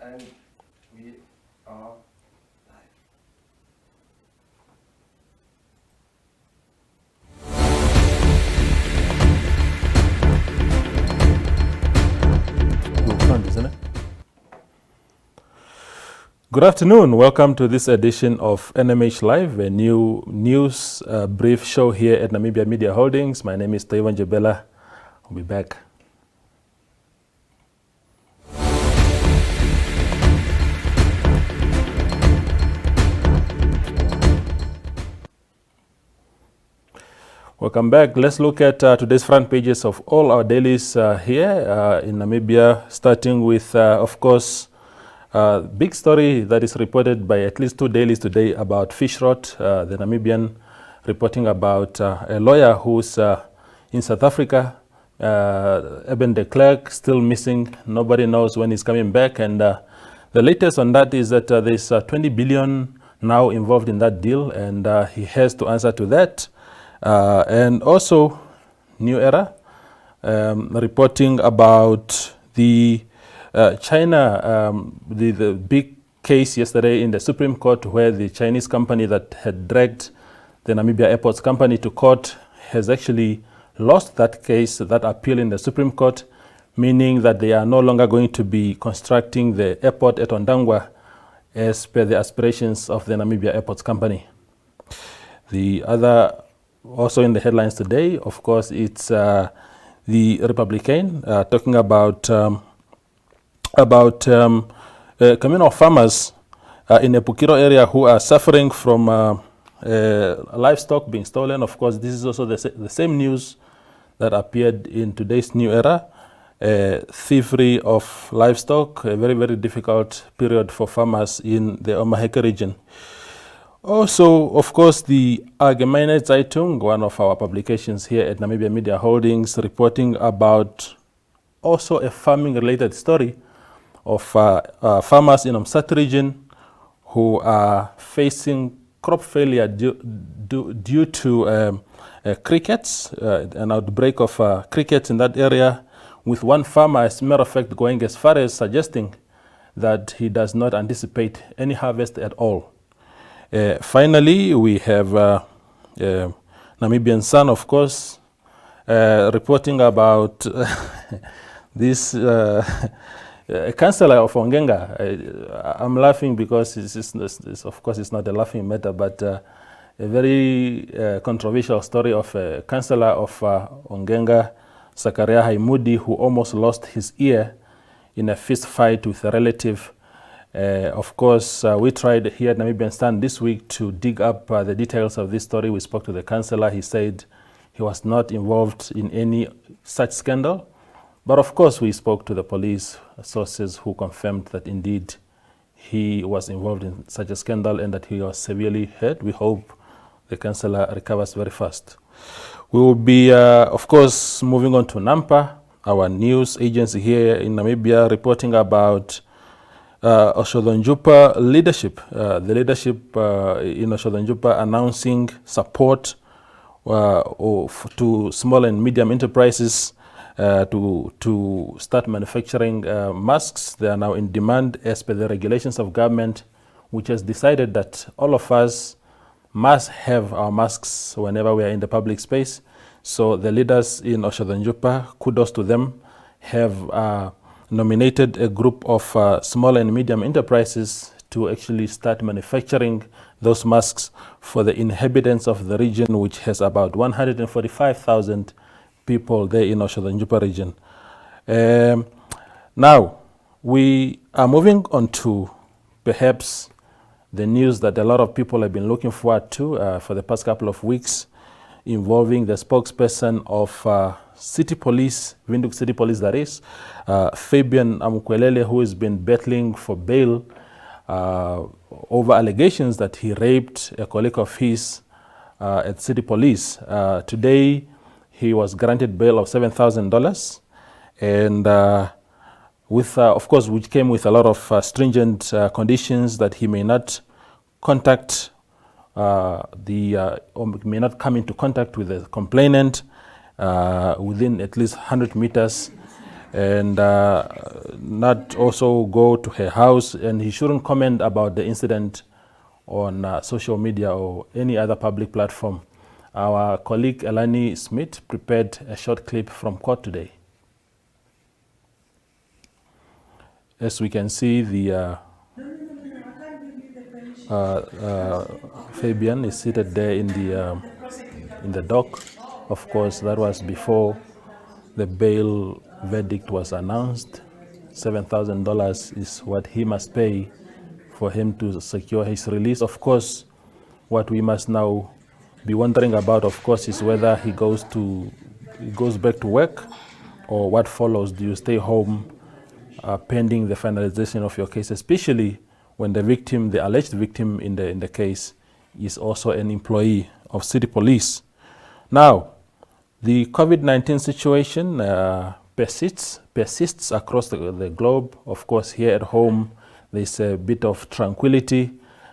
And we are live. Isn't it? Good afternoon. Welcome to this edition of NMH Live, a new news brief show here at Namibia Media Holdings. My name is Taiwan Jebela. I'll be back. Welcome back. Let's look at today's front pages of all our dailies here in Namibia, starting with, of course, big story that is reported by at least two dailies today about fish rot. The Namibian reporting about a lawyer who's in South Africa, Eben de Klerk, still missing. Nobody knows when he's coming back. And the latest on that is that there's 20 billion now involved in that deal, and he has to answer to that. And also, New Era reporting about the China, the big case yesterday in the Supreme Court where the Chinese company that had dragged the Namibia Airports Company to court has actually lost that case, that appeal in the Supreme Court, meaning that they are no longer going to be constructing the airport at Ondangwa as per the aspirations of the Namibia Airports Company. The other, also in the headlines today, of course, it's the Republican talking about communal farmers in the Pukiro area who are suffering from livestock being stolen. Of course, this is also the same news that appeared in today's New Era. Thievery of livestock, a very, very difficult period for farmers in the Omaheke region. Also, of course, the Allgemeine Zeitung, one of our publications here at Namibia Media Holdings, reporting about also a farming-related story of farmers in Umsat region who are facing crop failure due to crickets, an outbreak of crickets in that area, with one farmer, as a matter of fact, going as far as suggesting that he does not anticipate any harvest at all. Finally, we have Namibian Sun, of course, reporting about this councillor of Ongenga. I'm laughing because it's, of course, it's not a laughing matter, but a very controversial story of a councillor of Ongenga, Zakaria Haimudi, who almost lost his ear in a fist fight with a relative. Of course, we tried here at Namibian Stand this week to dig up the details of this story. We spoke to the councillor. He said he was not involved in any such scandal. But of course, we spoke to the police sources who confirmed that indeed he was involved in such a scandal and that he was severely hurt. We hope the councillor recovers very fast. We will be, of course, moving on to NAMPA, our news agency here in Namibia, reporting about Oshodonjupa leadership. The leadership in Oshodonjupa announcing support to small and medium enterprises to start manufacturing masks. They are now in demand as per the regulations of government, which has decided that all of us must have our masks whenever we are in the public space. So the leaders in Oshodonjupa, kudos to them, have nominated a group of small and medium enterprises to actually start manufacturing those masks for the inhabitants of the region, which has about 145,000 people there in Oshodonjupa region. Now, we are moving on to perhaps the news that a lot of people have been looking forward to for the past couple of weeks, involving the spokesperson of City Police, Windhoek City Police that is, Fabian Amukwelele, who has been battling for bail over allegations that he raped a colleague of his at City Police. Today, he was granted bail of $7,000, and with, of course, which came with a lot of stringent conditions that he may not contact or may not come into contact with the complainant within at least 100 meters. and not also go to her house, and he shouldn't comment about the incident on social media or any other public platform. Our colleague Elani Smith prepared a short clip from court today. As we can see, the Fabian is seated there in the dock. Of course, that was before the bail verdict was announced. $7,000 is what he must pay for him to secure his release. Of course, what we must now be wondering about, of course, is whether he goes back to work, or what follows. Do you stay home pending the finalization of your case, especially when the victim, the alleged victim in the case, is also an employee of City Police? Now, the COVID-19 situation persists across the globe. Of course, here at home, there's a bit of tranquility,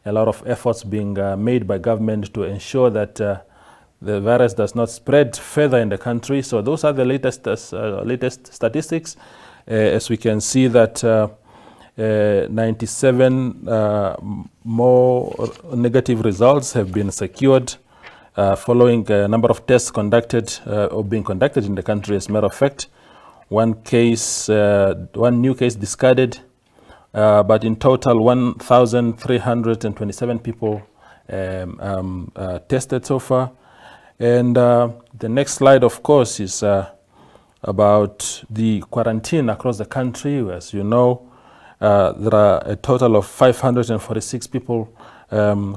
a lot of efforts being made by government to ensure that the virus does not spread further in the country. So those are the latest statistics. As we can see that 97 more negative results have been secured following a number of tests conducted or being conducted in the country. As a matter of fact, one new case discarded, but in total 1,327 people tested so far. And the next slide, of course, is about the quarantine across the country. As you know, there are a total of 546 people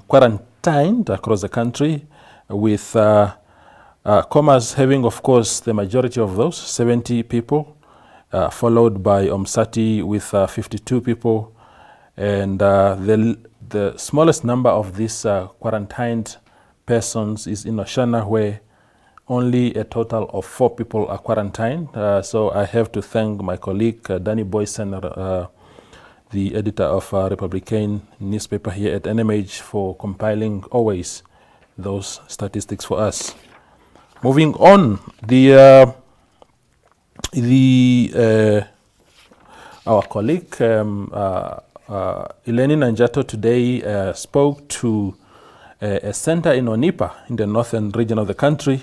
quarantined across the country, with Commerce having, of course, the majority of those, 70 people, followed by Umsati with 52 people. And the smallest number of these quarantined persons is in Oshana, where only a total of 4 people are quarantined. So I have to thank my colleague, Danny Boysen, the editor of Republican newspaper here at NMH, for compiling always those statistics for us. Moving on, our colleague Eleni Nanjato today spoke to a center in Onipa in the northern region of the country,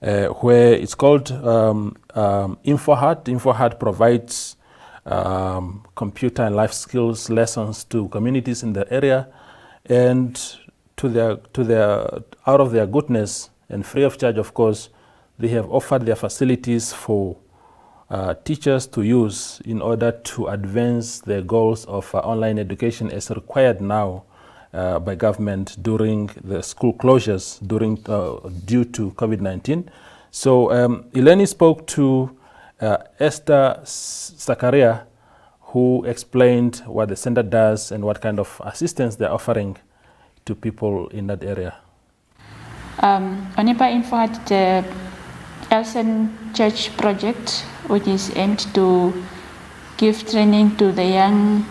where it's called InfoHeart. InfoHeart provides computer and life skills lessons to communities in the area, and out of their goodness and free of charge, of course, they have offered their facilities for teachers to use in order to advance the goals of online education as required now by government during the school closures due to COVID-19. So Eleni spoke to Esther Zakaria, who explained what the center does and what kind of assistance they're offering to people in that area. Onipa InfoHeart, the Elsen Church project, which is aimed to give training to the young,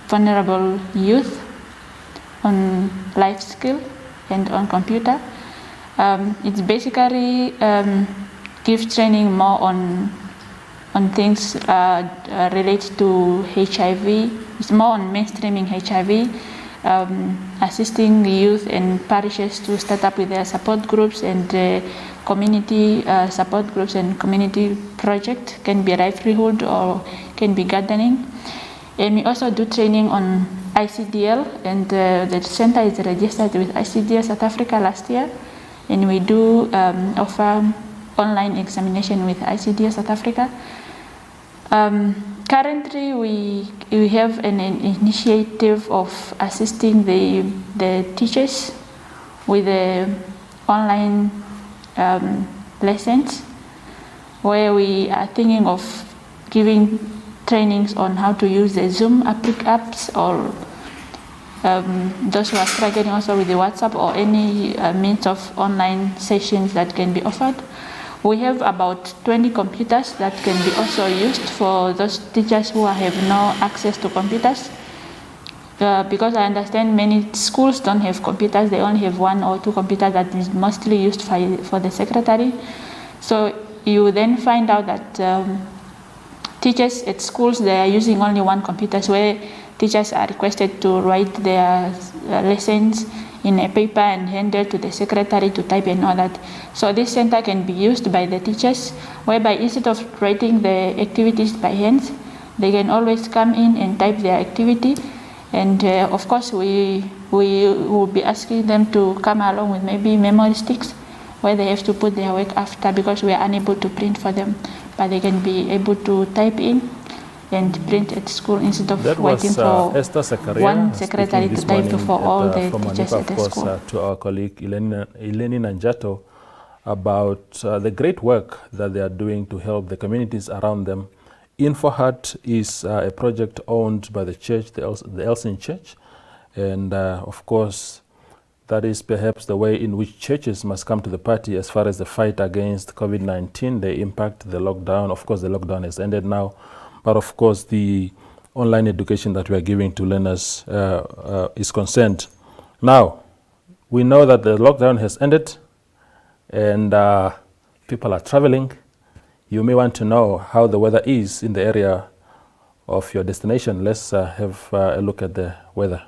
vulnerable youth on life skill and on computer. It's basically give training more on things related to HIV. It's more on mainstreaming HIV, assisting the youth and parishes to start up with their support groups and community support groups and community project. Can be livelihood or can be gardening. And we also do training on ICDL, and the center is registered with ICDL South Africa last year, and we do offer online examination with ICDL South Africa. Currently, we have an initiative of assisting the teachers with the online lessons, where we are thinking of giving trainings on how to use the Zoom apps, or those who are struggling also with the WhatsApp or any means of online sessions that can be offered. We have about 20 computers that can be also used for those teachers who have no access to computers. Because I understand many schools don't have computers, they only have 1 or 2 computers that is mostly used for the secretary. So you then find out that teachers at schools, they are using only one computer, where teachers are requested to write their lessons in a paper and hand it to the secretary to type and all that. So this center can be used by the teachers, whereby instead of writing the activities by hands, they can always come in and type their activity. And of course, we will be asking them to come along with maybe memory sticks, where they have to put their work after, because we are unable to print for them, but they can be able to type in and print at school instead of waiting for one secretary to type for all the teachers at the school. To our colleague Ileni Nanjato about the great work that they are doing to help the communities around them. InfoHeart is a project owned by the church, the Elsin Church, and of course that is perhaps the way in which churches must come to the party as far as the fight against COVID-19, the impact, the lockdown. Of course the lockdown has ended now, but of course the online education that we are giving to learners is concerned. Now, we know that the lockdown has ended and people are traveling. You may want to know how the weather is in the area of your destination. Let's have a look at the weather.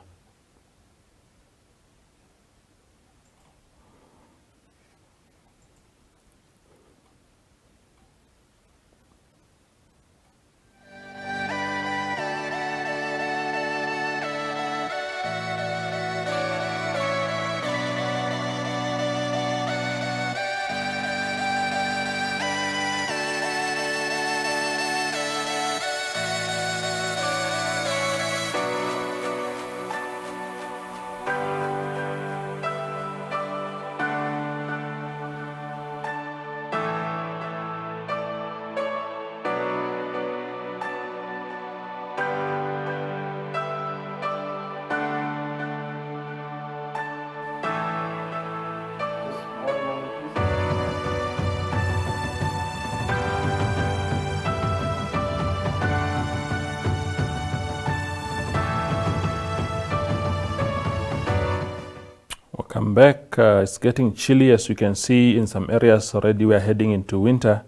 Welcome back. It's getting chilly, as you can see. In some areas already we are heading into winter,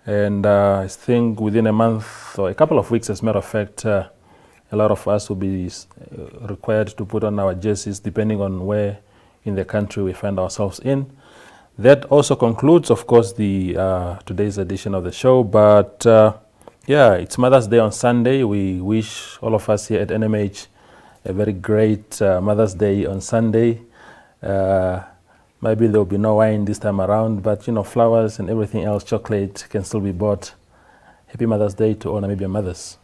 and I think within a month or a couple of weeks, as a matter of fact, a lot of us will be required to put on our jerseys depending on where in the country we find ourselves in. That also concludes, of course, the today's edition of the show. But yeah, it's Mother's Day on Sunday. We wish all of us here at NMH a very great Mother's Day on Sunday. Maybe there will be no wine this time around, but you know, flowers and everything else, chocolate can still be bought. Happy Mother's Day to all Namibian mothers.